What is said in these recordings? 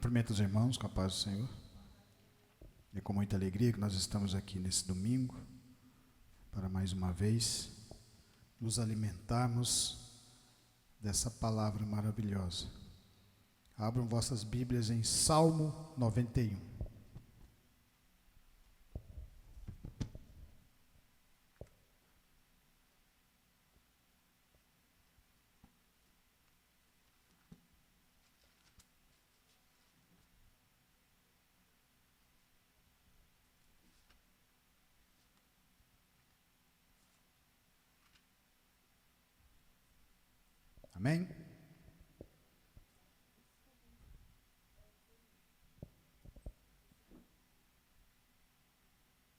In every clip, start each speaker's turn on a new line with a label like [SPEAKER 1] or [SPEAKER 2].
[SPEAKER 1] Cumprimento os irmãos com a paz do Senhor. É com muita alegria que nós estamos aqui nesse domingo para mais uma vez nos alimentarmos dessa palavra maravilhosa. Abram vossas Bíblias em Salmo 91. Amém?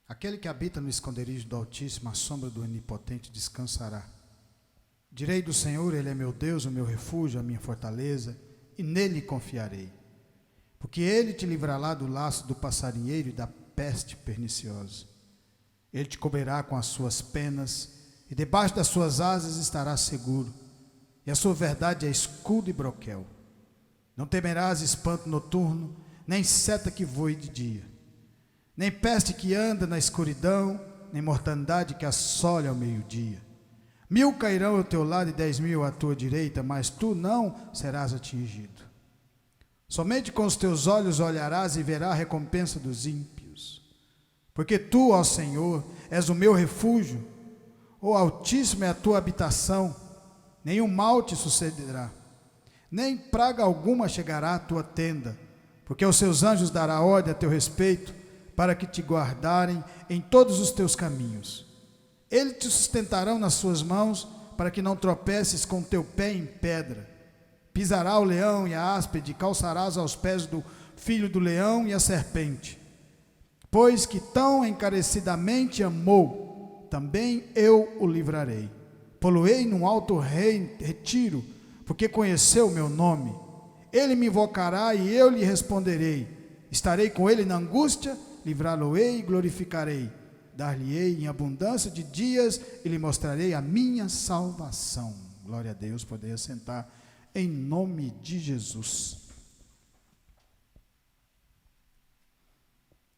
[SPEAKER 1] Aquele que habita no esconderijo do Altíssimo, à sombra do Onipotente descansará. Direi do Senhor, Ele é meu Deus, o meu refúgio, a minha fortaleza, e nele confiarei. Porque Ele te livrará do laço do passarinheiro e da peste perniciosa. Ele te cobrirá com as suas penas, e debaixo das suas asas estarás seguro. E a sua verdade é escudo e broquel. Não temerás espanto noturno, nem seta que voe de dia, nem peste que anda na escuridão, nem mortandade que assole ao meio-dia. 1000 cairão ao teu lado e 10.000 à tua direita, mas tu não serás atingido. Somente com os teus olhos olharás e verás a recompensa dos ímpios. Porque tu, ó Senhor, és o meu refúgio, o Altíssimo é a tua habitação. Nenhum mal te sucederá, nem praga alguma chegará à tua tenda, porque aos seus anjos dará ordem a teu respeito, para que te guardarem em todos os teus caminhos. Eles te sustentarão nas suas mãos, para que não tropeces com teu pé em pedra. Pisará o leão e a áspide, calçarás aos pés do filho do leão e a serpente. Pois que tão encarecidamente amou, também eu o livrarei. Poloei num alto retiro, porque conheceu o meu nome. Ele me invocará e eu lhe responderei. Estarei com ele na angústia, livrá-lo-ei e glorificarei. Dar-lhe-ei em abundância de dias e lhe mostrarei a minha salvação. Glória a Deus, poder assentar em nome de Jesus.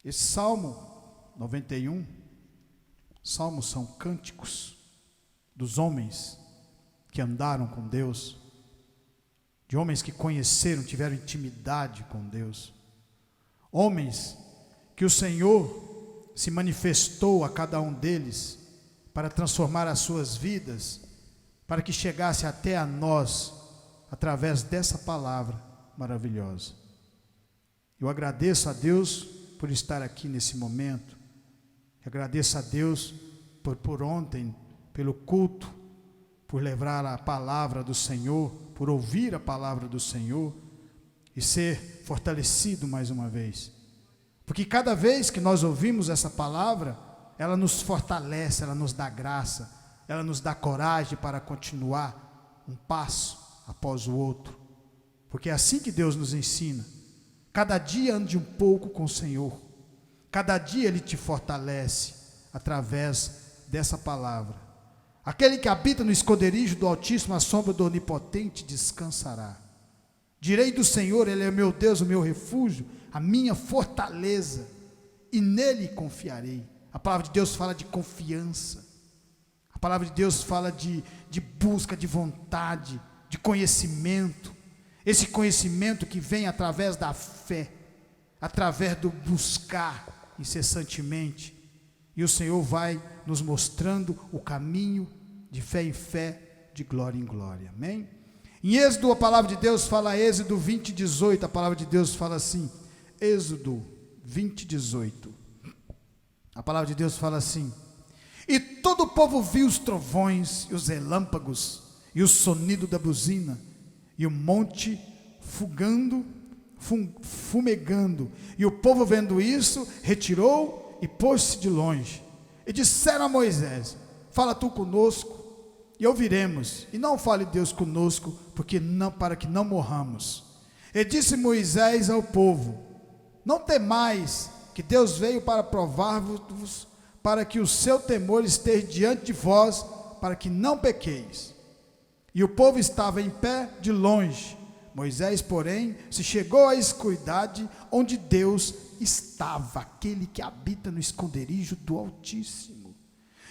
[SPEAKER 1] Esse Salmo 91, salmos são cânticos dos homens que andaram com Deus, de homens que conheceram, tiveram intimidade com Deus, homens que o Senhor se manifestou a cada um deles para transformar as suas vidas, para que chegasse até a nós através dessa palavra maravilhosa. Eu agradeço a Deus por estar aqui nesse momento, agradeço a Deus por ontem, pelo culto, por levar a palavra do Senhor, por ouvir a palavra do Senhor e ser fortalecido mais uma vez. Porque cada vez que nós ouvimos essa palavra, ela nos fortalece, ela nos dá graça, ela nos dá coragem para continuar um passo após o outro. Porque é assim que Deus nos ensina. Cada dia ande um pouco com o Senhor. Cada dia Ele te fortalece através dessa palavra. Aquele que habita no esconderijo do Altíssimo, à sombra do Onipotente, descansará. Direi do Senhor, Ele é meu Deus, o meu refúgio, a minha fortaleza, e nele confiarei. A palavra de Deus fala de confiança. A palavra de Deus fala de busca, de vontade, de conhecimento. Esse conhecimento que vem através da fé, através do buscar incessantemente. E o Senhor vai nos mostrando o caminho de fé em fé, de glória em glória, amém? Em Êxodo, a palavra de Deus fala, Êxodo 20, 18, a palavra de Deus fala assim, Êxodo 20, 18, a palavra de Deus fala assim, e todo o povo viu os trovões, e os relâmpagos, e o sonido da buzina, e o monte fumegando, e o povo vendo isso, retirou e pôs-se de longe, e disseram a Moisés, fala tu conosco, e ouviremos, e não fale Deus conosco, para que não morramos. E disse Moisés ao povo, não temais, que Deus veio para provar-vos, para que o seu temor esteja diante de vós, para que não pequeis. E o povo estava em pé de longe, Moisés, porém, se chegou à escuridade onde Deus estava, aquele que habita no esconderijo do Altíssimo.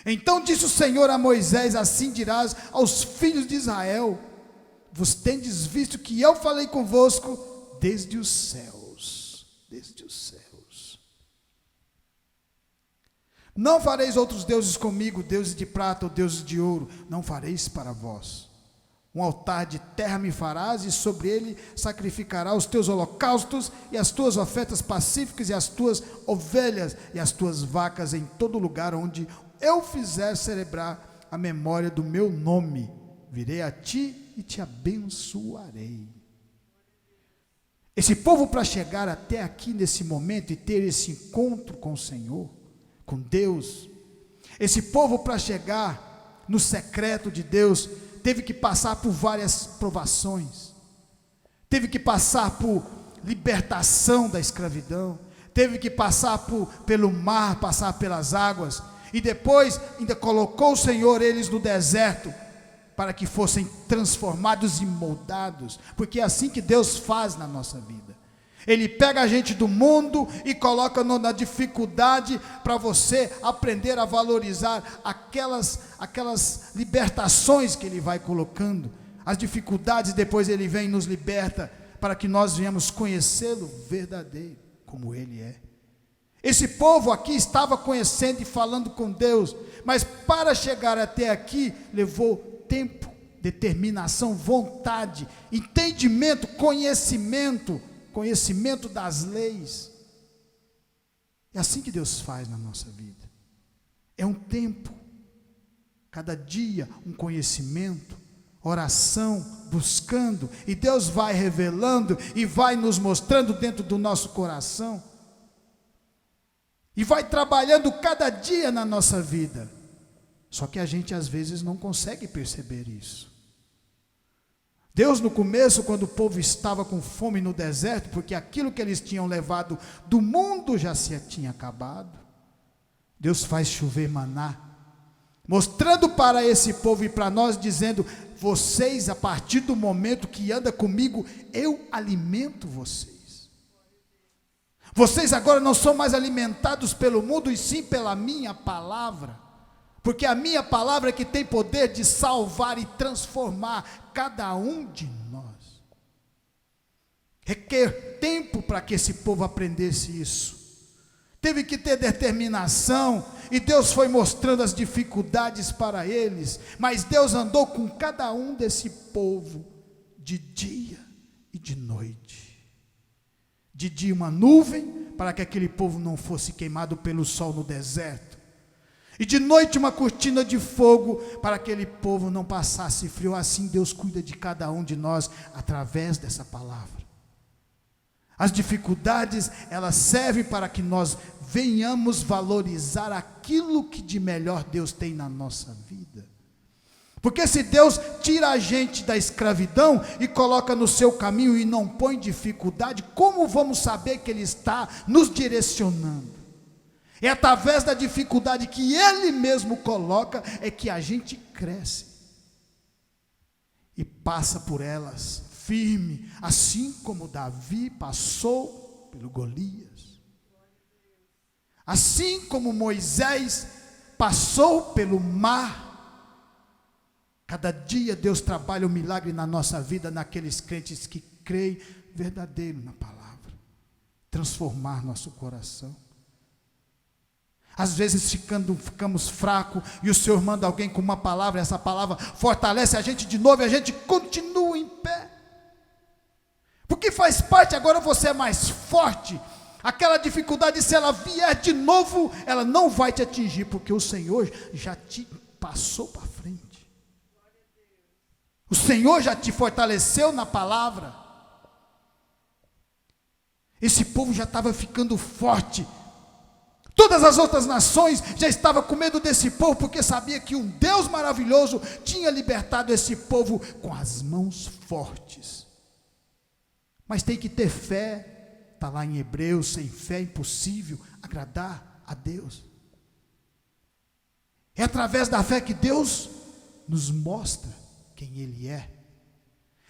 [SPEAKER 1] Então disse o Senhor a Moisés: assim dirás aos filhos de Israel: vos tendes visto que eu falei convosco desde os céus, desde os céus. Não fareis outros deuses comigo, deuses de prata ou deuses de ouro, não fareis para vós. Um altar de terra me farás, e sobre ele sacrificarás os teus holocaustos, e as tuas ofertas pacíficas, e as tuas ovelhas, e as tuas vacas, em todo lugar onde eu fizer celebrar a memória do meu nome. Virei a ti e te abençoarei. Esse povo, para chegar até aqui nesse momento e ter esse encontro com o Senhor, com Deus, esse povo, para chegar no secreto de Deus, teve que passar por várias provações, teve que passar por libertação da escravidão, teve que passar pelo mar, passar pelas águas, e depois ainda colocou o Senhor eles no deserto, para que fossem transformados e moldados, porque é assim que Deus faz na nossa vida. Ele pega a gente do mundo e coloca na dificuldade, para você aprender a valorizar aquelas libertações que Ele vai colocando, as dificuldades, depois Ele vem e nos liberta, para que nós venhamos conhecê-lo verdadeiro, como Ele é. Esse povo aqui estava conhecendo e falando com Deus, mas para chegar até aqui, levou tempo, determinação, vontade, entendimento, conhecimento das leis. É assim que Deus faz na nossa vida. É um tempo, cada dia um conhecimento, oração, buscando, e Deus vai revelando e vai nos mostrando dentro do nosso coração, e vai trabalhando cada dia na nossa vida. Só que a gente às vezes não consegue perceber isso. Deus, no começo, quando o povo estava com fome no deserto, porque aquilo que eles tinham levado do mundo já se tinha acabado, Deus faz chover maná, mostrando para esse povo e para nós, dizendo: vocês, a partir do momento que anda comigo, eu alimento vocês. Vocês agora não são mais alimentados pelo mundo, e sim pela minha palavra. Porque a minha palavra é que tem poder de salvar e transformar cada um de nós. Requer tempo para que esse povo aprendesse isso. Teve que ter determinação, e Deus foi mostrando as dificuldades para eles, mas Deus andou com cada um desse povo, de dia e de noite. De dia uma nuvem, para que aquele povo não fosse queimado pelo sol no deserto, e de noite uma cortina de fogo, para que aquele povo não passasse frio. Assim Deus cuida de cada um de nós, através dessa palavra. As dificuldades, elas servem para que nós venhamos valorizar aquilo que de melhor Deus tem na nossa vida. Porque se Deus tira a gente da escravidão e coloca no seu caminho e não põe dificuldade, como vamos saber que Ele está nos direcionando? É através da dificuldade que Ele mesmo coloca, é que a gente cresce e passa por elas firme, assim como Davi passou pelo Golias, assim como Moisés passou pelo mar. Cada dia Deus trabalha um milagre na nossa vida, naqueles crentes que creem verdadeiro na palavra, transformar nosso coração. Às vezes ficamos fracos, e o Senhor manda alguém com uma palavra, essa palavra fortalece a gente de novo, e a gente continua em pé, porque faz parte. Agora você é mais forte. Aquela dificuldade, se ela vier de novo, ela não vai te atingir, porque o Senhor já te passou para frente. O Senhor já te fortaleceu na palavra. Esse povo já estava ficando forte. Todas as outras nações já estavam com medo desse povo, porque sabia que um Deus maravilhoso tinha libertado esse povo com as mãos fortes. Mas tem que ter fé, está lá em Hebreus: sem fé é impossível agradar a Deus. É através da fé que Deus nos mostra quem Ele é.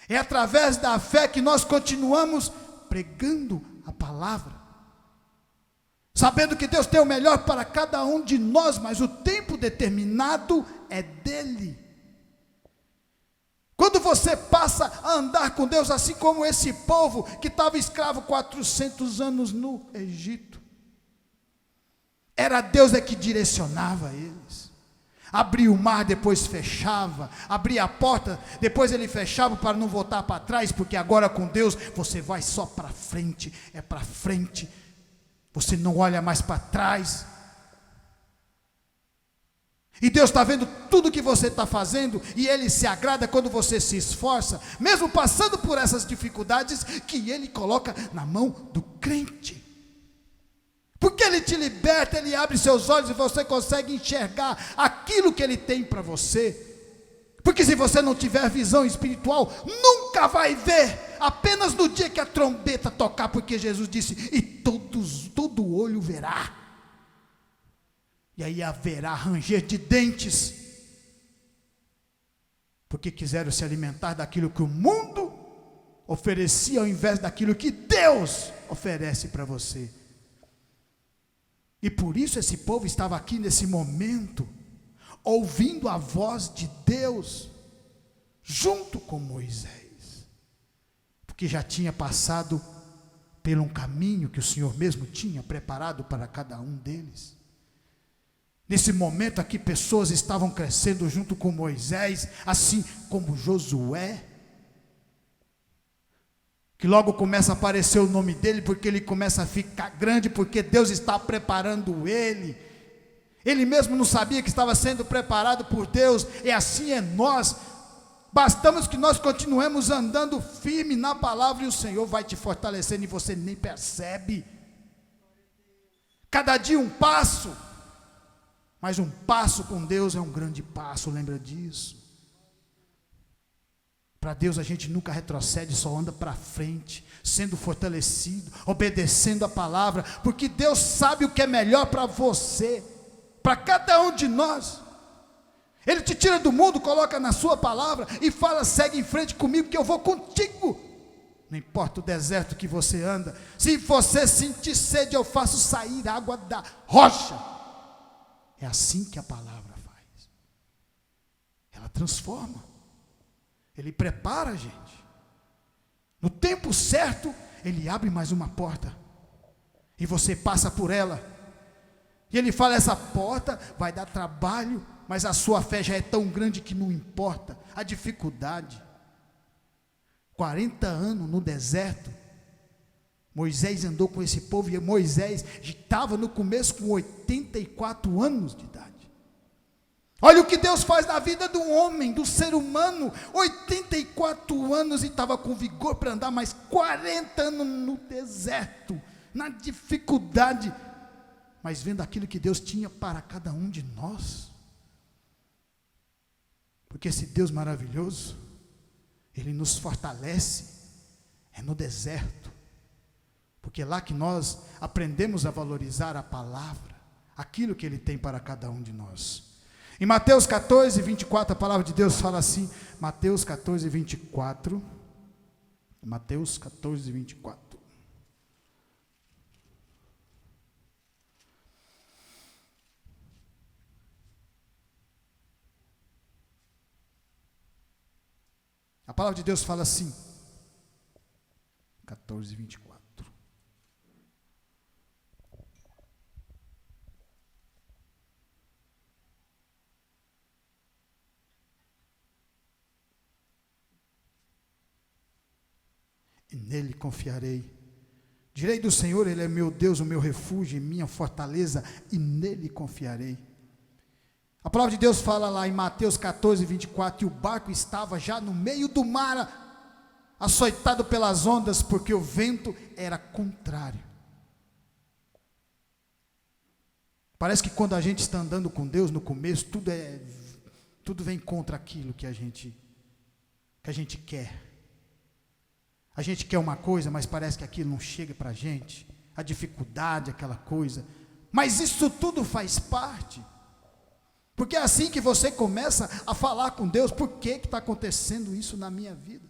[SPEAKER 1] É através da fé que nós continuamos pregando a palavra, sabendo que Deus tem o melhor para cada um de nós, mas o tempo determinado é dele. Quando você passa a andar com Deus, assim como esse povo que estava escravo 400 anos no Egito, era Deus que direcionava eles. Abria o mar, depois fechava, abria a porta, depois ele fechava para não voltar para trás, porque agora com Deus você vai só para frente, é para frente, você não olha mais para trás. E Deus está vendo tudo que você está fazendo, e Ele se agrada quando você se esforça, mesmo passando por essas dificuldades, que Ele coloca na mão do crente. Porque Ele te liberta, Ele abre seus olhos e você consegue enxergar aquilo que Ele tem para você. Porque se você não tiver visão espiritual, nunca vai ver, apenas no dia que a trombeta tocar, porque Jesus disse, e todo olho verá. E aí haverá ranger de dentes, porque quiseram se alimentar daquilo que o mundo oferecia, ao invés daquilo que Deus oferece para você. E por isso esse povo estava aqui nesse momento, ouvindo a voz de Deus, junto com Moisés, porque já tinha passado por um caminho que o Senhor mesmo tinha preparado para cada um deles. Nesse momento aqui, pessoas estavam crescendo junto com Moisés, assim como Josué, que logo começa a aparecer o nome dele, porque ele começa a ficar grande, porque Deus está preparando ele. Ele mesmo não sabia que estava sendo preparado por Deus, e assim é nós. Bastamos que nós continuemos andando firme na palavra, e o Senhor vai te fortalecendo, e você nem percebe. Cada dia um passo, mas um passo com Deus é um grande passo, lembra disso? Para Deus a gente nunca retrocede, só anda para frente, sendo fortalecido, obedecendo a palavra, porque Deus sabe o que é melhor para você, para cada um de nós. Ele te tira do mundo, coloca na sua palavra e fala, segue em frente comigo que eu vou contigo. Não importa o deserto que você anda, se você sentir sede, eu faço sair água da rocha. É assim que a palavra faz. Ela transforma. Ele prepara a gente. No tempo certo, Ele abre mais uma porta. E você passa por ela. E Ele fala, essa porta vai dar trabalho, mas a sua fé já é tão grande que não importa a dificuldade. 40 anos no deserto. Moisés andou com esse povo, e Moisés estava no começo com 84 anos de idade. Olha o que Deus faz na vida do homem, do ser humano. 84 anos e estava com vigor para andar, mais 40 anos no deserto, na dificuldade, mas vendo aquilo que Deus tinha para cada um de nós. Porque esse Deus maravilhoso, Ele nos fortalece, é no deserto, porque é lá que nós aprendemos a valorizar a palavra, aquilo que Ele tem para cada um de nós. Em Mateus 14, 24, a palavra de Deus fala assim, Mateus 14, 24, Mateus 14, 24. A palavra de Deus fala assim, 14, 24. E nele confiarei. Direi do Senhor, Ele é meu Deus, o meu refúgio e minha fortaleza, e nele confiarei. A palavra de Deus fala lá em Mateus 14, 24, que o barco estava já no meio do mar, açoitado pelas ondas, porque o vento era contrário. Parece que quando a gente está andando com Deus, no começo, tudo vem contra aquilo que a gente quer. A gente quer uma coisa, mas parece que aquilo não chega para a gente, a dificuldade, aquela coisa, mas isso tudo faz parte, porque é assim que você começa a falar com Deus, por que está acontecendo isso na minha vida?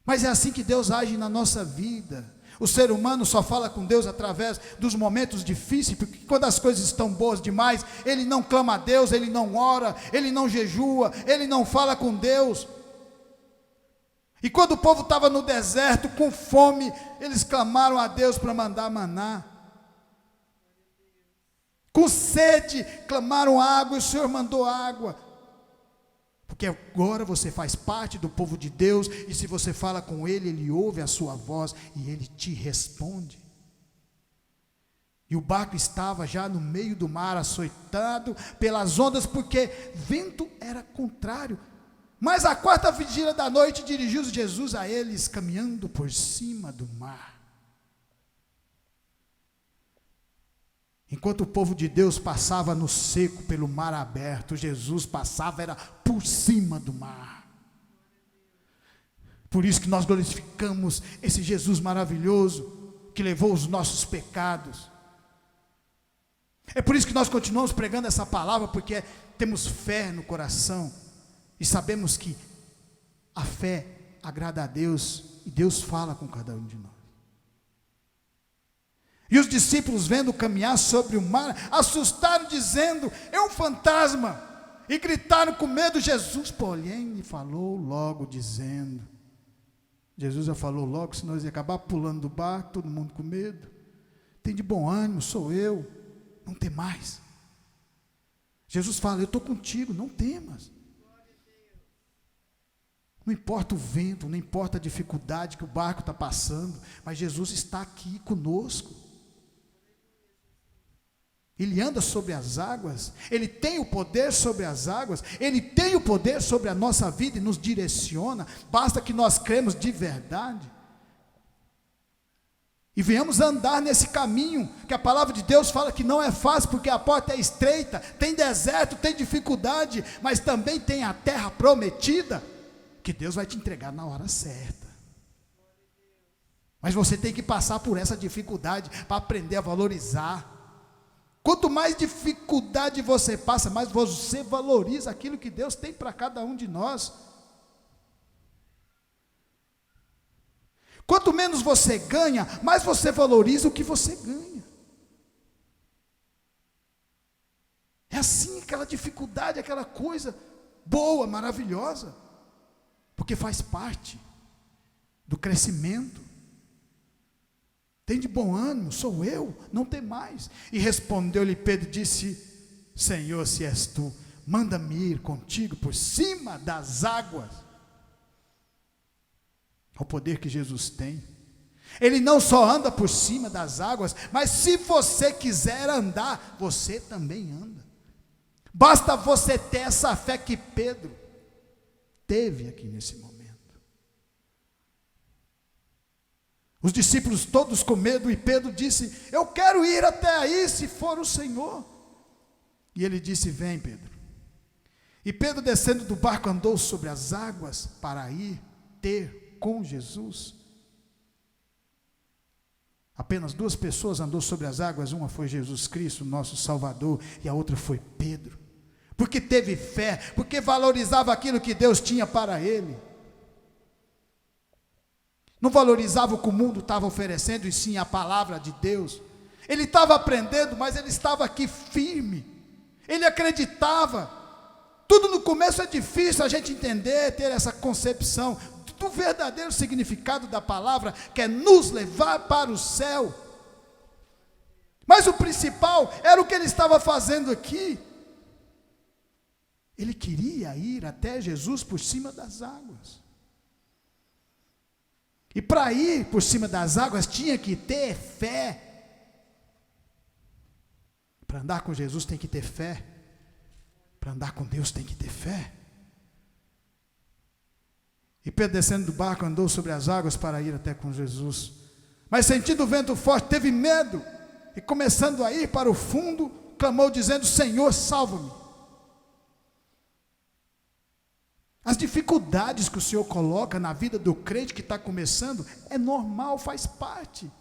[SPEAKER 1] Mas é assim que Deus age na nossa vida. O ser humano só fala com Deus através dos momentos difíceis, porque quando as coisas estão boas demais, ele não clama a Deus, ele não ora, ele não jejua, ele não fala com Deus. E quando o povo estava no deserto, com fome, eles clamaram a Deus para mandar maná. Com sede, clamaram água, e o Senhor mandou água. Porque agora você faz parte do povo de Deus, e se você fala com Ele, Ele ouve a sua voz, e Ele te responde. E o barco estava já no meio do mar, açoitado pelas ondas, porque vento era contrário. Mas à quarta vigília da noite, dirigiu Jesus a eles, caminhando por cima do mar. Enquanto o povo de Deus passava no seco pelo mar aberto, Jesus passava era por cima do mar. Por isso que nós glorificamos esse Jesus maravilhoso, que levou os nossos pecados. É por isso que nós continuamos pregando essa palavra, porque temos fé no coração, e sabemos que a fé agrada a Deus, e Deus fala com cada um de nós. E os discípulos, vendo caminhar sobre o mar, assustaram, dizendo: é um fantasma, e gritaram com medo. Jesus, porém, falou logo, dizendo, Jesus já falou logo, senão eles iam acabar pulando do barco, todo mundo com medo. Tem de bom ânimo, sou eu, não tem mais. Jesus fala: eu estou contigo, não temas. Não importa o vento, não importa a dificuldade que o barco está passando, mas Jesus está aqui conosco. Ele anda sobre as águas, Ele tem o poder sobre as águas, Ele tem o poder sobre a nossa vida e nos direciona, basta que nós cremos de verdade. E venhamos andar nesse caminho, que a palavra de Deus fala que não é fácil, porque a porta é estreita, tem deserto, tem dificuldade, mas também tem a terra prometida, que Deus vai te entregar na hora certa. Mas você tem que passar por essa dificuldade, para aprender a valorizar. Quanto mais dificuldade você passa, mais você valoriza aquilo que Deus tem para cada um de nós. Quanto menos você ganha, mais você valoriza o que você ganha. É assim, aquela dificuldade, aquela coisa boa, maravilhosa, porque faz parte do crescimento. Tem de bom ânimo, sou eu, não tem mais. E respondeu-lhe Pedro e disse: Senhor, se és tu, manda-me ir contigo por cima das águas. O poder que Jesus tem. Ele não só anda por cima das águas, mas se você quiser andar, você também anda. Basta você ter essa fé que Pedro teve aqui nesse momento. Os discípulos todos com medo, e Pedro disse: eu quero ir até aí, se for o Senhor. E ele disse: vem, Pedro. E Pedro, descendo do barco, andou sobre as águas para ir ter com Jesus. Apenas duas pessoas andou sobre as águas, uma foi Jesus Cristo, nosso Salvador, e a outra foi Pedro, porque teve fé, porque valorizava aquilo que Deus tinha para ele. Não valorizava o que o mundo estava oferecendo, e sim a palavra de Deus. Ele estava aprendendo, mas ele estava aqui firme, ele acreditava. Tudo no começo é difícil a gente entender, ter essa concepção do verdadeiro significado da palavra, que é nos levar para o céu. Mas o principal era o que ele estava fazendo aqui. Ele queria ir até Jesus por cima das águas. E para ir por cima das águas tinha que ter fé. Para andar com Jesus tem que ter fé. Para andar com Deus tem que ter fé. E Pedro, descendo do barco, andou sobre as águas para ir até com Jesus. Mas sentindo o vento forte, teve medo, e começando a ir para o fundo, clamou dizendo: Senhor, salva-me. As dificuldades que o Senhor coloca na vida do crente que está começando, é normal, faz parte.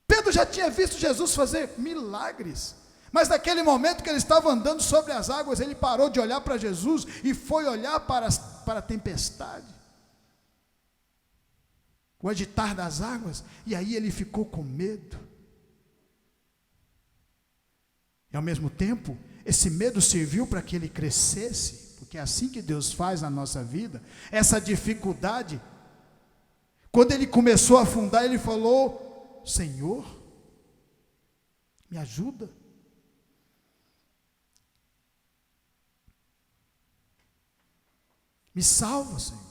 [SPEAKER 1] Pedro já tinha visto Jesus fazer milagres, mas naquele momento que ele estava andando sobre as águas, ele parou de olhar para Jesus e foi olhar para a tempestade. o agitar das águas, e aí ele ficou com medo. E ao mesmo tempo, esse medo serviu para que ele crescesse, porque é assim que Deus faz na nossa vida. Essa dificuldade, quando ele começou a afundar, ele falou: Senhor, me ajuda. Me salva, Senhor.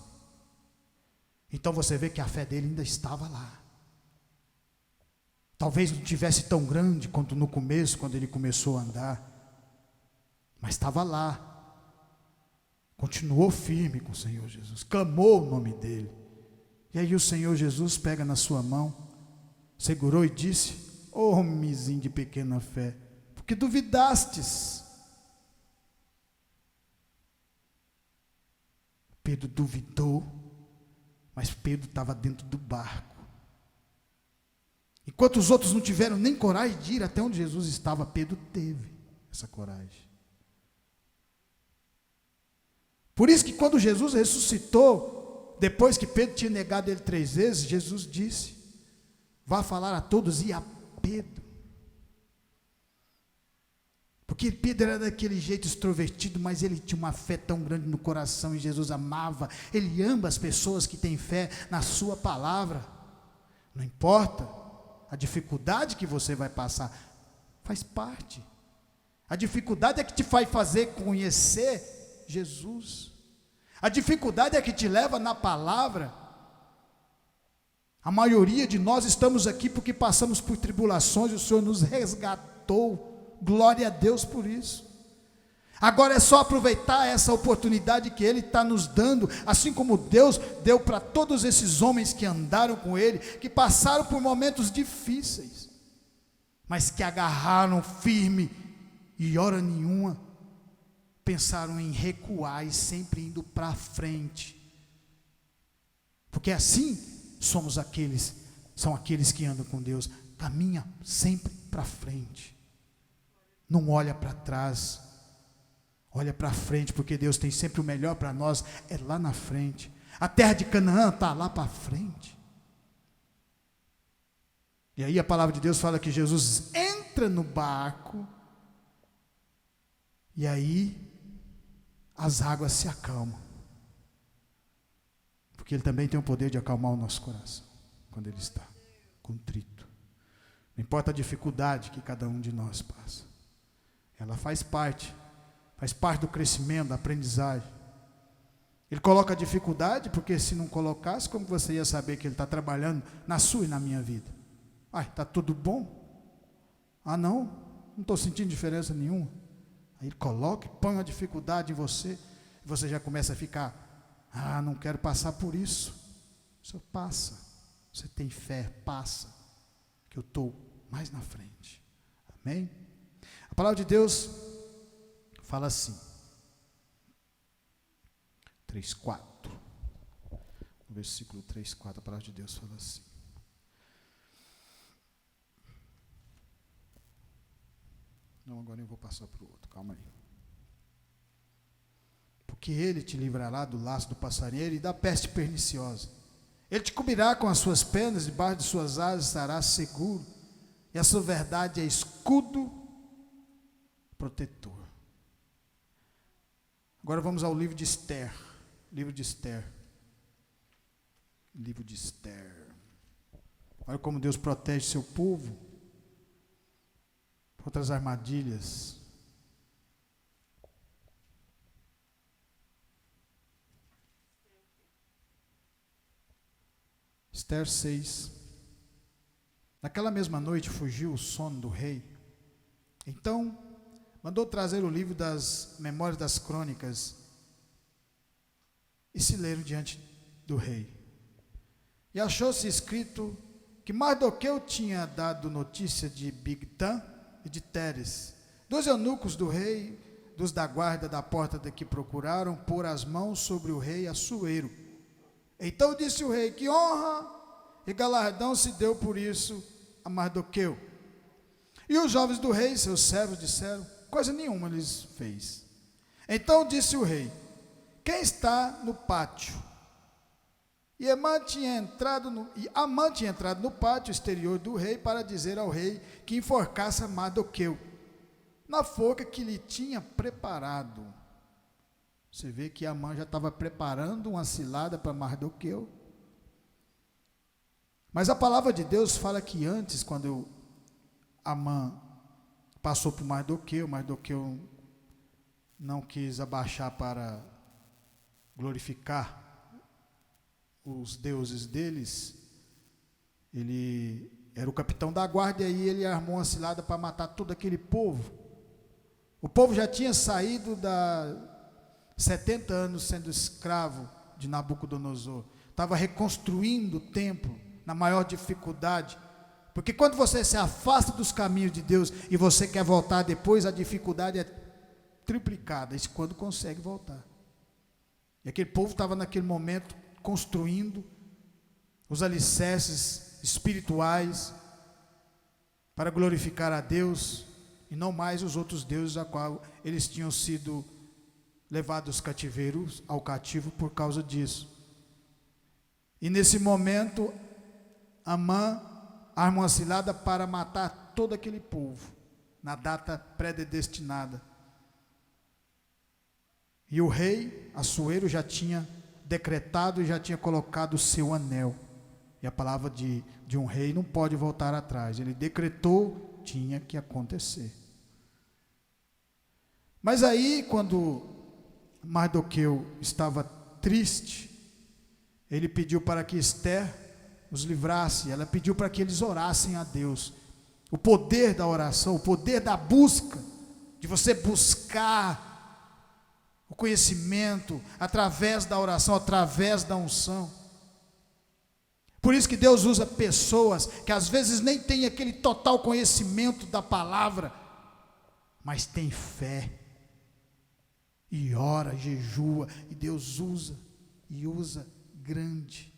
[SPEAKER 1] Então você vê que a fé dele ainda estava lá. Talvez não tivesse tão grande quanto no começo, quando ele começou a andar, mas estava lá. Continuou firme com o Senhor Jesus, clamou o nome dele. E aí o Senhor Jesus pega na sua mão, segurou e disse: homenzinho de pequena fé, porque duvidastes. Pedro duvidou, mas Pedro estava dentro do barco. Enquanto os outros não tiveram nem coragem de ir até onde Jesus estava, Pedro teve essa coragem. Por isso que quando Jesus ressuscitou, depois que Pedro tinha negado ele 3 vezes, Jesus disse: vá falar a todos e a Pedro. Porque Pedro era daquele jeito extrovertido, mas ele tinha uma fé tão grande no coração, e Jesus amava, ele ama as pessoas que têm fé na sua palavra. Não importa a dificuldade que você vai passar, faz parte. A dificuldade é que te faz fazer conhecer Jesus. A dificuldade é que te leva na palavra. A maioria de nós estamos aqui porque passamos por tribulações, e o Senhor nos resgatou. Glória a Deus por isso. Agora é só aproveitar essa oportunidade que Ele está nos dando, assim como Deus deu para todos esses homens que andaram com Ele, que passaram por momentos difíceis, mas que agarraram firme e hora nenhuma pensaram em recuar, e sempre indo para frente, porque assim são aqueles que andam com Deus, caminha sempre para frente. Não olha para trás, olha para frente, porque Deus tem sempre o melhor para nós, é lá na frente. A terra de Canaã está lá para frente. E aí a palavra de Deus fala que Jesus entra no barco, e aí as águas se acalmam, porque Ele também tem o poder de acalmar o nosso coração, quando Ele está contrito. Não importa a dificuldade que cada um de nós passa, ela faz parte do crescimento, da aprendizagem. Ele coloca a dificuldade, porque se não colocasse, como você ia saber que Ele está trabalhando na sua e na minha vida? Está tudo bom? Não estou sentindo diferença nenhuma. Aí Ele coloca e põe uma dificuldade em você, e você já começa a ficar: não quero passar por isso. Você passa, você tem fé, passa, que eu estou mais na frente. Amém? A palavra de Deus fala assim, 3:4, no versículo 3:4, a palavra de Deus fala assim: não, agora eu vou passar para o outro, calma aí. Porque Ele te livrará do laço do passarinheiro e da peste perniciosa. Ele te cobrirá com as suas penas, debaixo de suas asas estarás seguro, e a sua verdade é escudo protetor. Agora vamos ao livro de Esther. Livro de Esther. Olha como Deus protege seu povo contra as armadilhas. Esther 6. Naquela mesma noite fugiu o sono do rei. Então mandou trazer o livro das memórias das crônicas, e se leram diante do rei. E achou-se escrito que Mardoqueu tinha dado notícia de Bigtã e de Teres, 2 eunucos do rei, dos da guarda da porta de que procuraram pôr as mãos sobre o rei Assuero. Então disse o rei: que honra e galardão se deu por isso a Mardoqueu. E os jovens do rei, seus servos, disseram: coisa nenhuma lhes fez. Então disse o rei: quem está no pátio? E Amã tinha entrado no pátio exterior do rei para dizer ao rei que enforcasse Mardoqueu na forca que lhe tinha preparado. Você vê que Amã já estava preparando uma cilada para Mardoqueu. Mas a palavra de Deus fala que antes, quando Amã passou por Mardoqueu não quis abaixar para glorificar os deuses deles. Ele era o capitão da guarda, e aí ele armou uma cilada para matar todo aquele povo. O povo já tinha saído 70 anos sendo escravo de Nabucodonosor, estava reconstruindo o templo na maior dificuldade, porque quando você se afasta dos caminhos de Deus e você quer voltar depois, a dificuldade é triplicada, isso quando consegue voltar. E aquele povo estava naquele momento construindo os alicerces espirituais para glorificar a Deus e não mais os outros deuses a qual eles tinham sido levados cativeiros ao cativo por causa disso. E nesse momento, Amã arma uma cilada para matar todo aquele povo na data predestinada. E o rei Assuero já tinha decretado e já tinha colocado o seu anel. E a palavra de um rei não pode voltar atrás. Ele decretou, tinha que acontecer. Mas aí, quando Mardoqueu estava triste, ele pediu para que Esther os livrasse. Ela pediu para que eles orassem a Deus. O poder da oração, o poder da busca, de você buscar o conhecimento através da oração, através da unção. Por isso que Deus usa pessoas que às vezes nem têm aquele total conhecimento da palavra, mas tem fé, e ora, jejua, e Deus usa, e usa grande,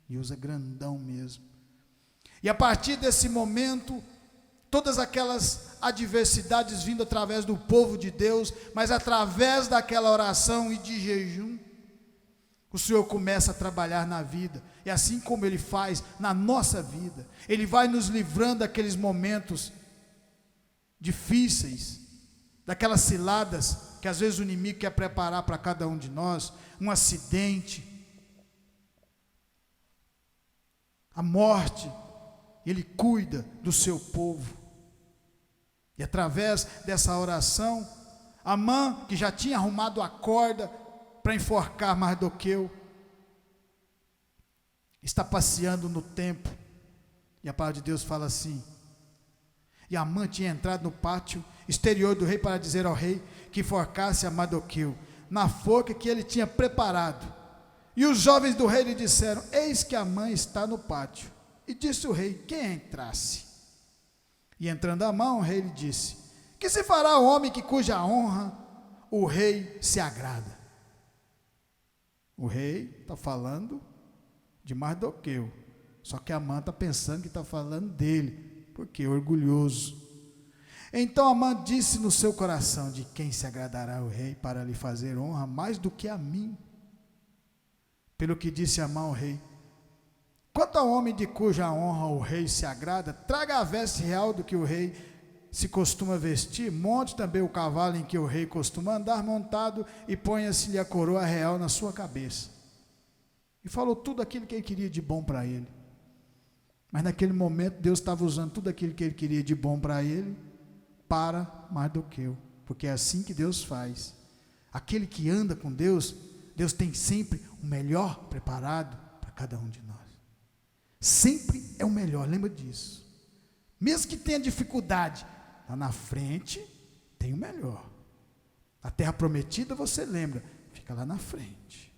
[SPEAKER 1] e usa grandão mesmo. E a partir desse momento, todas aquelas adversidades vindo através do povo de Deus, mas através daquela oração e de jejum, o Senhor começa a trabalhar na vida, e assim como Ele faz na nossa vida, Ele vai nos livrando daqueles momentos difíceis, daquelas ciladas que às vezes o inimigo quer preparar para cada um de nós, um acidente, a morte. Ele cuida do seu povo. E através dessa oração, Amã, que já tinha arrumado a corda para enforcar Mardoqueu, está passeando no templo, e a palavra de Deus fala assim: e Amã tinha entrado no pátio exterior do rei para dizer ao rei que enforcasse a Mardoqueu na forca que ele tinha preparado. E os jovens do rei lhe disseram: eis que Amã está no pátio. E disse o rei: quem entrasse? E entrando Amã, o rei lhe disse: que se fará ao homem que cuja honra o rei se agrada? O rei está falando de Mardoqueu, só que Amã está pensando que está falando dele, porque é orgulhoso. Então Amã disse no seu coração: de quem se agradará o rei para lhe fazer honra mais do que a mim? Pelo que disse Amã ao rei: quanto ao homem de cuja honra o rei se agrada, traga a veste real do que o rei se costuma vestir, monte também o cavalo em que o rei costuma andar montado, e ponha-se-lhe a coroa real na sua cabeça. E falou tudo aquilo que ele queria de bom para ele. Mas naquele momento Deus estava usando tudo aquilo que ele queria de bom para ele, para Mardoqueu, porque é assim que Deus faz. Aquele que anda com Deus, Deus tem sempre o melhor preparado para cada um de nós. Sempre é o melhor, lembra disso. Mesmo que tenha dificuldade, lá na frente tem o melhor. A terra prometida, você lembra, fica lá na frente.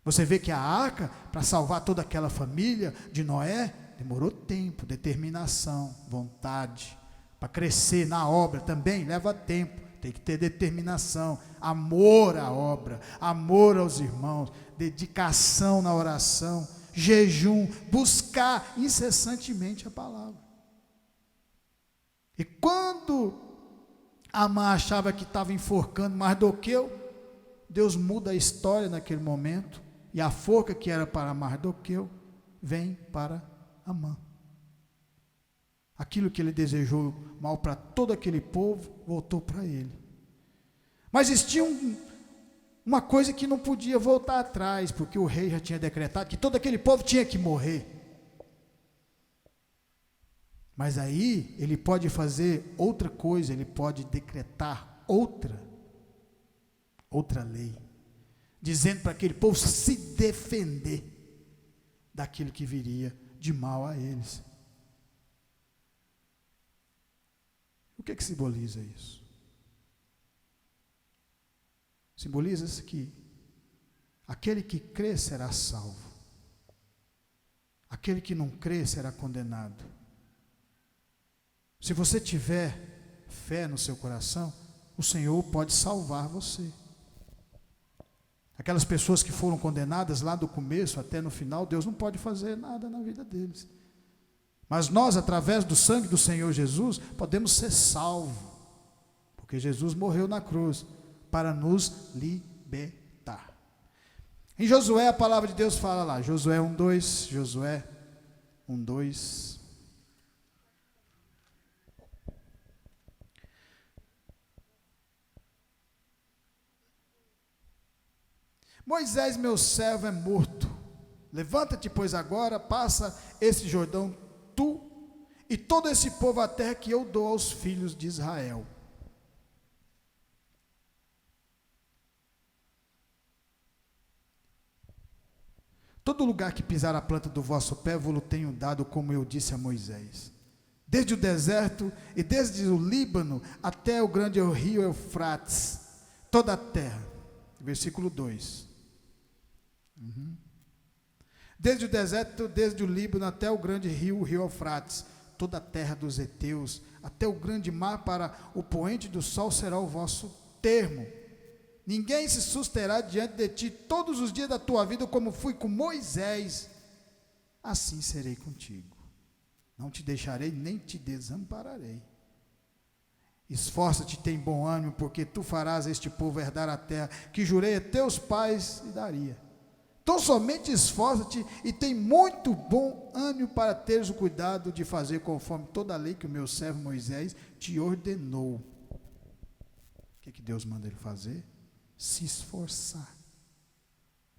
[SPEAKER 1] Você vê que a arca, para salvar toda aquela família de Noé, demorou tempo, determinação, vontade. Para crescer na obra também leva tempo, tem que ter determinação, amor à obra, amor aos irmãos, dedicação na oração, jejum, buscar incessantemente a palavra. E quando Amã achava que estava enforcando Mardoqueu, Deus muda a história naquele momento, e a forca que era para Mardoqueu vem para Amã. Aquilo que ele desejou mal para todo aquele povo, voltou para ele. Mas existia uma coisa que não podia voltar atrás, porque o rei já tinha decretado que todo aquele povo tinha que morrer. Mas aí ele pode fazer outra coisa, ele pode decretar outra lei, dizendo para aquele povo se defender daquilo que viria de mal a eles. O que simboliza isso? Simboliza que aquele que crê será salvo, aquele que não crê será condenado. Se você tiver fé no seu coração, o Senhor pode salvar você. Aquelas pessoas que foram condenadas lá do começo até no final, Deus não pode fazer nada na vida deles. Mas nós, através do sangue do Senhor Jesus, podemos ser salvos, porque Jesus morreu na cruz para nos libertar. Em Josué, a palavra de Deus fala lá, Josué 1:2, Josué 1:2. Moisés, meu servo, é morto. Levanta-te, pois, agora, passa esse Jordão, tu e todo esse povo, a terra que eu dou aos filhos de Israel. Todo lugar que pisar a planta do vosso pé, vou-lo tenho dado, como eu disse a Moisés. Desde o deserto e desde o Líbano até o grande rio Eufrates, toda a terra. Versículo 2. Desde o deserto, desde o Líbano até o grande rio, o rio Eufrates, toda a terra dos heteus, até o grande mar, para o poente do sol será o vosso termo. Ninguém se susterá diante de ti todos os dias da tua vida, como fui com Moisés, assim serei contigo. Não te deixarei, nem te desampararei. Esforça-te, tem bom ânimo, porque tu farás a este povo herdar a terra, que jurei a teus pais e daria. Então somente esforça-te e tem muito bom ânimo para teres o cuidado de fazer conforme toda a lei que o meu servo Moisés te ordenou. O que Deus manda ele fazer? Se esforçar.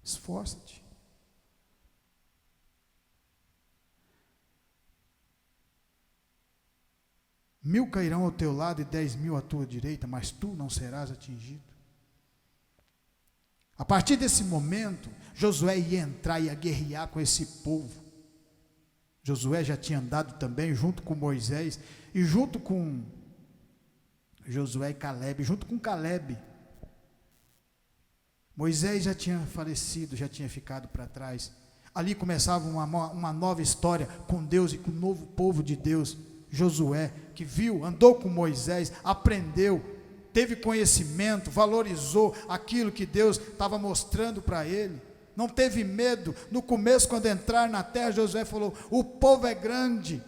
[SPEAKER 1] Esforça-te. Mil cairão ao teu lado e 10.000 à tua direita, mas tu não serás atingido. A partir desse momento, Josué ia entrar e ia guerrear com esse povo. Josué já tinha andado também junto com Moisés e junto com Josué e Calebe, junto com Calebe. Moisés já tinha falecido, já tinha ficado para trás. Ali começava uma nova história com Deus e com o novo povo de Deus. Josué, que viu, andou com Moisés, aprendeu, teve conhecimento, valorizou aquilo que Deus estava mostrando para ele. Não teve medo. No começo, quando entrar na terra, Josué falou: o povo é grande,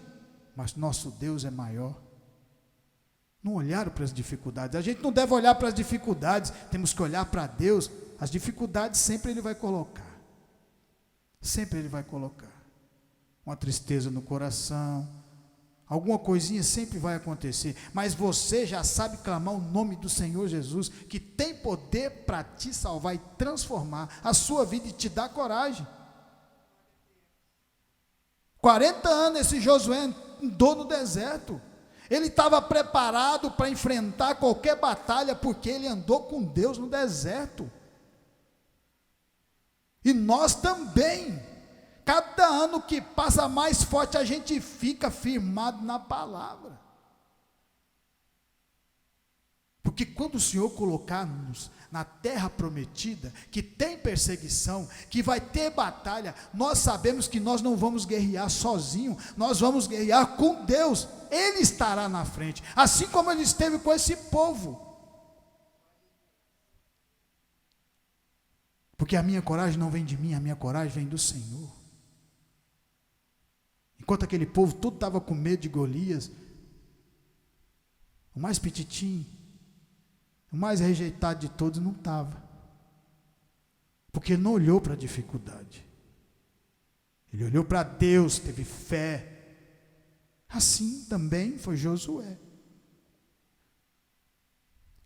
[SPEAKER 1] mas nosso Deus é maior. Não olharam para as dificuldades. A gente não deve olhar para as dificuldades, temos que olhar para Deus. As dificuldades sempre Ele vai colocar. Sempre Ele vai colocar. Uma tristeza no coração, alguma coisinha sempre vai acontecer, mas você já sabe clamar o nome do Senhor Jesus, que tem poder para te salvar e transformar a sua vida e te dar coragem. 40 anos esse Josué andou no deserto. Ele estava preparado para enfrentar qualquer batalha, porque ele andou com Deus no deserto. E nós também. Cada ano que passa mais forte, a gente fica firmado na palavra. Porque quando o Senhor colocar-nos na terra prometida, que tem perseguição, que vai ter batalha, nós sabemos que nós não vamos guerrear sozinho, nós vamos guerrear com Deus. Ele estará na frente, assim como Ele esteve com esse povo. Porque a minha coragem não vem de mim, a minha coragem vem do Senhor. Enquanto aquele povo todo estava com medo de Golias, o mais petitinho, o mais rejeitado de todos não estava. Porque ele não olhou para a dificuldade. Ele olhou para Deus, teve fé. Assim também foi Josué.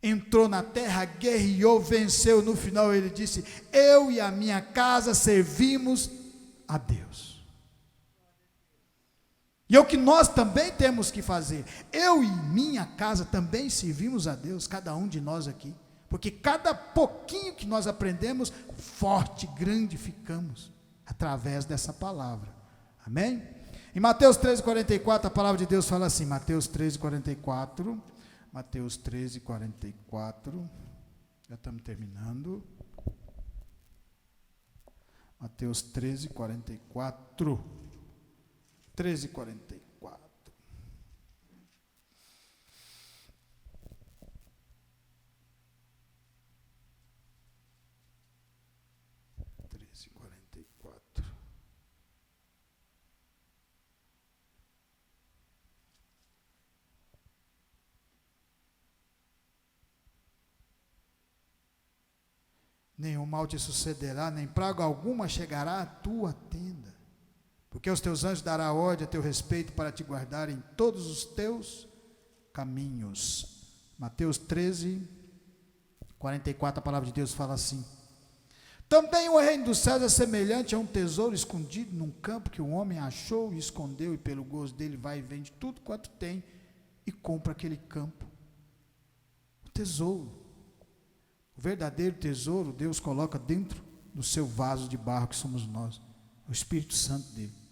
[SPEAKER 1] Entrou na terra, guerreou, venceu. No final ele disse: eu e a minha casa servimos a Deus. E é o que nós também temos que fazer. Eu e minha casa também servimos a Deus, cada um de nós aqui. Porque cada pouquinho que nós aprendemos, forte, grande ficamos, através dessa palavra. Amém? Em Mateus 13:44, a palavra de Deus fala assim, Mateus 13:44, Mateus 13:44, já estamos terminando. Mateus 13:44, 13:44. 13:44. Nenhum mal te sucederá, nem praga alguma chegará à tua tenda. Porque os teus anjos dará ordem a teu respeito para te guardar em todos os teus caminhos. Mateus 13:44, a palavra de Deus fala assim: também o reino dos céus é semelhante a um tesouro escondido num campo que um homem achou e escondeu, e pelo gozo dele vai e vende tudo quanto tem e compra aquele campo. O tesouro, o verdadeiro tesouro, Deus coloca dentro do seu vaso de barro que somos nós, o Espírito Santo dele.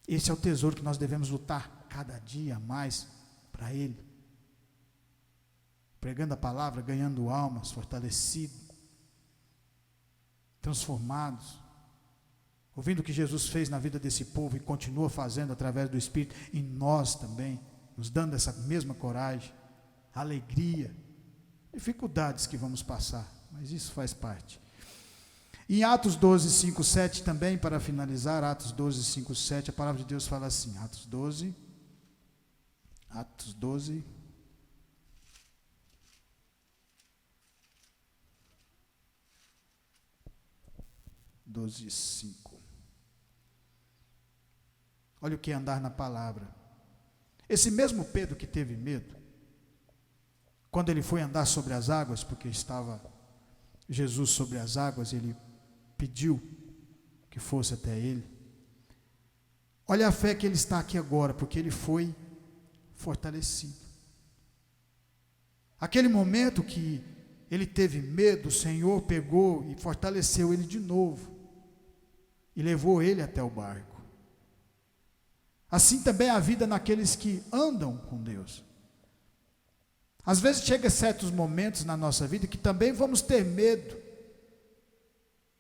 [SPEAKER 1] Esse é o tesouro que nós devemos lutar cada dia mais para ele, pregando a palavra, ganhando almas, fortalecidos, transformados, ouvindo o que Jesus fez na vida desse povo e continua fazendo através do Espírito em nós também, nos dando essa mesma coragem, alegria, dificuldades que vamos passar, mas isso faz parte. Em Atos 12:5-7 também, para finalizar, Atos 12:5-7, a palavra de Deus fala assim, Atos 12, 12:5. Olha o que é andar na palavra. Esse mesmo Pedro que teve medo, quando ele foi andar sobre as águas, porque estava Jesus sobre as águas, ele pediu que fosse até ele. Olha a fé que ele está aqui agora, porque ele foi fortalecido. Aquele momento que ele teve medo, o Senhor pegou e fortaleceu ele de novo e levou ele até o barco. Assim também é a vida naqueles que andam com Deus. Às vezes chega certos momentos na nossa vida que também vamos ter medo,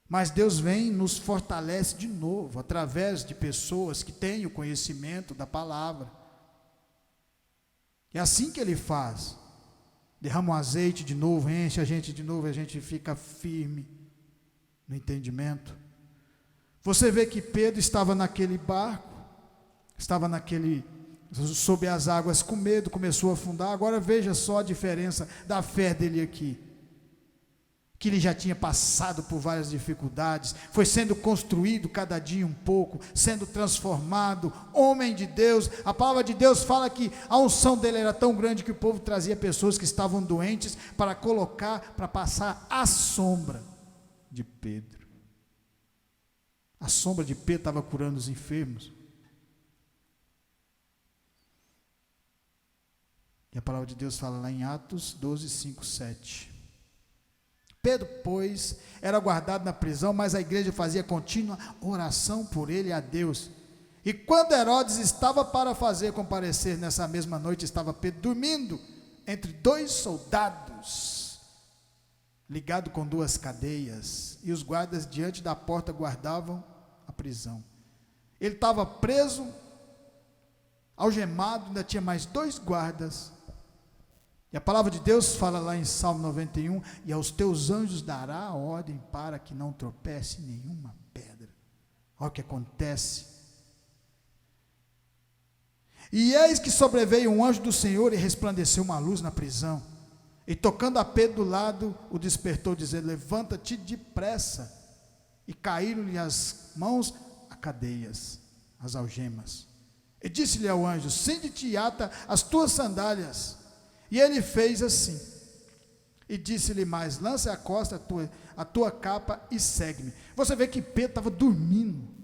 [SPEAKER 1] mas Deus vem e nos fortalece de novo, através de pessoas que têm o conhecimento da palavra. É assim que Ele faz, derrama o azeite de novo, enche a gente de novo, a gente fica firme no entendimento. Você vê que Pedro estava naquele barco, estava sob as águas com medo, começou a afundar. Agora veja só a diferença da fé dele aqui, que ele já tinha passado por várias dificuldades, foi sendo construído cada dia um pouco, sendo transformado, homem de Deus. A palavra de Deus fala que a unção dele era tão grande que o povo trazia pessoas que estavam doentes para colocar, para passar a sombra de Pedro. A sombra de Pedro estava curando os enfermos. E a palavra de Deus fala lá em Atos 12:5-7. Pedro, pois, era guardado na prisão, mas a igreja fazia contínua oração por ele a Deus. E quando Herodes estava para fazer comparecer, nessa mesma noite estava Pedro dormindo entre dois soldados, ligado com duas cadeias, e os guardas diante da porta guardavam a prisão. Ele estava preso, algemado, ainda tinha mais dois guardas. E a palavra de Deus fala lá em Salmo 91, e aos teus anjos dará a ordem para que não tropece nenhuma pedra. Olha o que acontece. E eis que sobreveio um anjo do Senhor e resplandeceu uma luz na prisão. E tocando a Pedro do lado, o despertou, dizendo: levanta-te depressa. E caíram-lhe as mãos a cadeias, as algemas. E disse-lhe ao anjo: cinge-te e ata as tuas sandálias. E ele fez assim. E disse-lhe mais: lança à costa a tua capa e segue-me. Você vê que Pedro estava dormindo.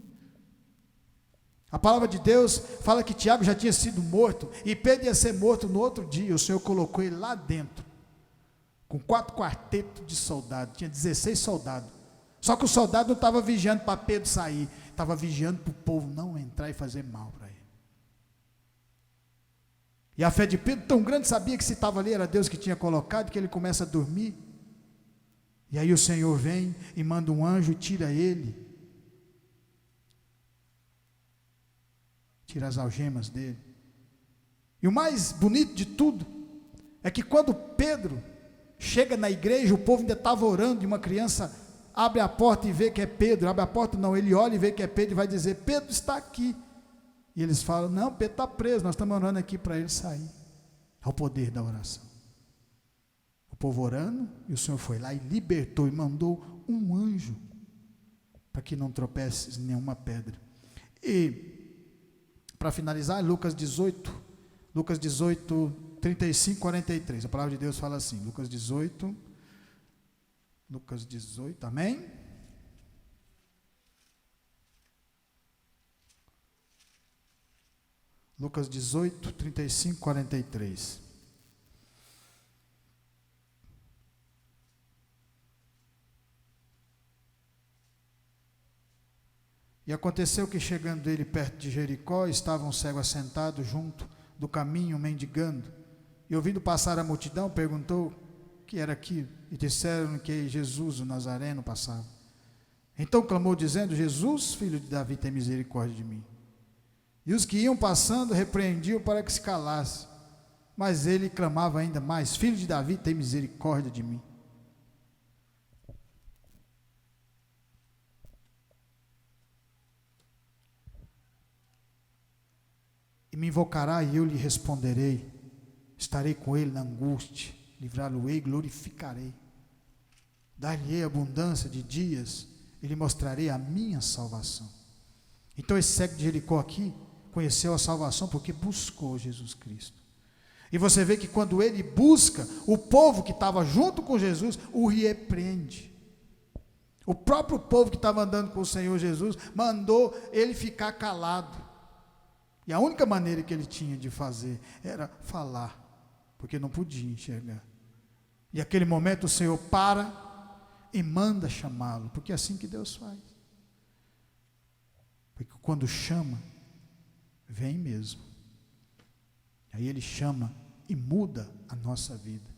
[SPEAKER 1] A palavra de Deus fala que Tiago já tinha sido morto, e Pedro ia ser morto no outro dia. O Senhor colocou ele lá dentro, com 4 quartetos de soldados, tinha 16 soldados. Só que o soldado não estava vigiando para Pedro sair, estava vigiando para o povo não entrar e fazer mal para ele. E a fé de Pedro tão grande, sabia que se estava ali era Deus que tinha colocado, que ele começa a dormir. E aí o Senhor vem e manda um anjo e tira ele. Tira as algemas dele. E o mais bonito de tudo é que quando Pedro chega na igreja, o povo ainda estava orando, e uma criança abre a porta e vê que é Pedro. Abre a porta não, ele olha e vê que é Pedro e vai dizer: Pedro está aqui. E eles falam: não, Pedro está preso, nós estamos orando aqui para ele sair. É o poder da oração. O povo orando, e o Senhor foi lá e libertou, e mandou um anjo para que não tropece em nenhuma pedra. E para finalizar, Lucas 18, 35, 43, a palavra de Deus fala assim, Lucas 18, amém? Lucas 18, 35, 43. E aconteceu que, chegando ele perto de Jericó, estava um cego assentado junto do caminho, mendigando. E ouvindo passar a multidão, perguntou o que era aquilo. E disseram que Jesus, o Nazareno, passava. Então clamou, dizendo: Jesus, filho de Davi, tem misericórdia de mim. E os que iam passando repreendiam para que se calasse. Mas ele clamava ainda mais: filho de Davi, tem misericórdia de mim. E me invocará e eu lhe responderei. Estarei com ele na angústia, livrá-lo-ei e glorificarei. Dar-lhe-ei abundância de dias e lhe mostrarei a minha salvação. Então esse cego de Jericó aqui conheceu a salvação porque buscou Jesus Cristo. E você vê que quando ele busca, o povo que estava junto com Jesus o repreende. O próprio povo que estava andando com o Senhor Jesus mandou ele ficar calado. E a única maneira que ele tinha de fazer era falar, porque não podia enxergar. E naquele momento o Senhor para e manda chamá-lo, porque é assim que Deus faz. Porque quando chama, vem mesmo. Aí ele chama e muda a nossa vida,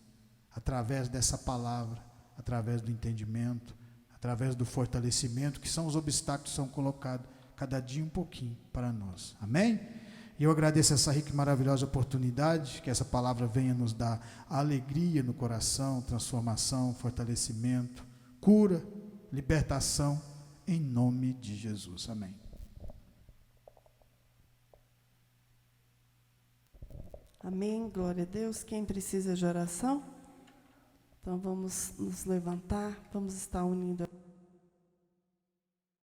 [SPEAKER 1] através dessa palavra, através do entendimento, através do fortalecimento, que são os obstáculos que são colocados cada dia um pouquinho para nós, amém? E eu agradeço essa rica e maravilhosa oportunidade, que essa palavra venha nos dar alegria no coração, transformação, fortalecimento, cura, libertação, em nome de Jesus, amém.
[SPEAKER 2] Amém, glória a Deus. Quem precisa de oração? Então vamos nos levantar, vamos estar unindo.